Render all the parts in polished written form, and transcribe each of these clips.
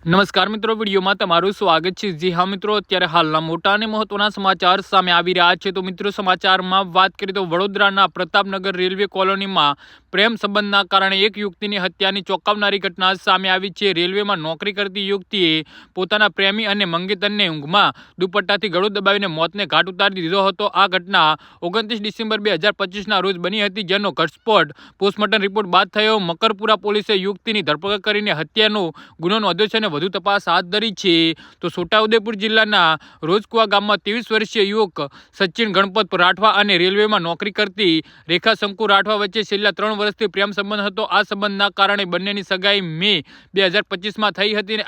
નમસ્કાર મિત્રો, વિડીયોમાં તમારું સ્વાગત છે। જી હા મિત્રો, અત્યારે હાલના મોટા અને મહત્વના સમાચાર સામે આવી રહ્યા છે। તો મિત્રો, સમાચારમાં વાત કરીએ તો વડોદરાના પ્રતાપનગર રેલવે કોલોનીમાં પ્રેમ સંબંધના કારણે એક યુવતીની હત્યાની ચોંકાવનારી ઘટના સામે આવી છે। રેલવેમાં નોકરી કરતી યુવતીએ પોતાના પ્રેમી અને મંગેતરને ઊંઘમાં દુપટ્ટાથી ગળું દબાવીને મોતને ઘાટ ઉતારી દીધો હતો। આ ઘટના 29 ડિસેમ્બર 2025ના રોજ બની હતી, જેનો ઘટસ્ફોટ પોસ્ટમોર્ટમ રિપોર્ટ બાદ થયો। મકરપુરા પોલીસે યુવતીની ધરપકડ કરીને હત્યાનો ગુનો નોંધ્યો છે અને વધુ તપાસ હાથ ધરી છે। તો છોટાઉદેપુર જિલ્લાના રોજકુવા ગામમાં 23 વર્ષીય યુવક સચિન ગણપત રાઠવા અને રેલવેમાં નોકરી કરતી રેખા શંકુ રાઠવા વચ્ચે છેલ્લા 3 વર્ષથી પ્રેમ સંબંધ હતો। આ સંબંધના કારણે બંનેની સગાઈ મે 2025માં થઈ હતી અને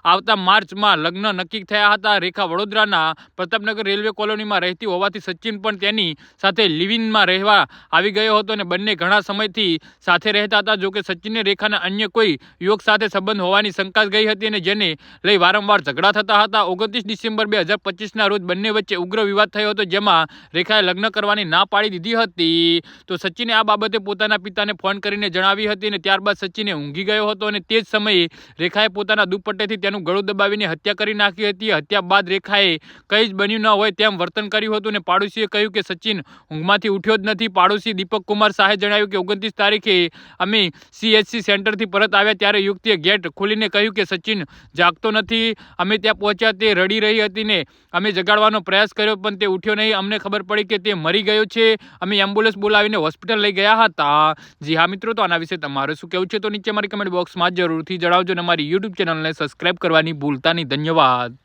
આવતા માર્ચમાં લગ્ન નક્કી થયા હતા। રેખા વડોદરાના પ્રતાપનગર રેલવે કોલોનીમાં રહેતી હોવાથી સચિન પણ તેની સાથે લિવિનમાં રહેવા આવી ગયો હતો અને બંને ઘણા સમયથી સાથે રહેતા હતા। જોકે સચિનને રેખાના અન્ય કોઈ યુવક સાથે સંબંધ હોવાની શંકા ગઈ હતી અને જેને લઈ વારંવાર ઝઘડા થતા હતા। 29 ડિસેમ્બર 2025ના રોજ બંને વચ્ચે ઉગ્ર વિવાદ થયો હતો, જેમાં રેખાએ લગ્ન કરવાની ના પાડી દીધી હતી। તો સચિને આ બાબતે પોતાના પિતાને ફોન કરીને જણાવી હતી અને ત્યારબાદ સચિને ઊંઘી ગયો હતો અને તે જ સમયે રેખાએ પોતાના દુપટ્ટેથી તેનું ગળું દબાવીને હત્યા કરી નાખી હતી। હત્યા બાદ રેખાએ કંઈ જ બન્યું ન હોય તેમ વર્તન કર્યું હતું અને પાડોશીએ કહ્યું કે સચિન ઊંઘમાંથી ઉઠ્યો જ નથી। પાડોશી દીપક કુમાર શાહે જણાવ્યું કે 29 તારીખે અમે CHC સેન્ટરથી પરત આવ્યા ત્યારે યુવતીએ ગેટ ખોલીને કહ્યું કે સચિન જાગતો નથી। અમે ત્યાં પહોંચ્યા, તે રડી રહી હતી ને અમે જગાડવાનો પ્રયાસ કર્યો પણ તે ઉઠ્યો નહીં। અમને ખબર પડી કે તે મરી ગયો છે। અમે એમ્બ્યુલન્સ બોલાવીને હોસ્પિટલ લઈ ગયા હતા। જી હા મિત્રો, તો આના વિશે તમારું શું કહેવું છે તો નીચે અમારી કમેન્ટ બોક્સમાં જરૂરથી જણાવજો અને અમારી YouTube ચેનલને સબસ્ક્રાઇબ કરવાની ભૂલતા નહીં। ધન્યવાદ।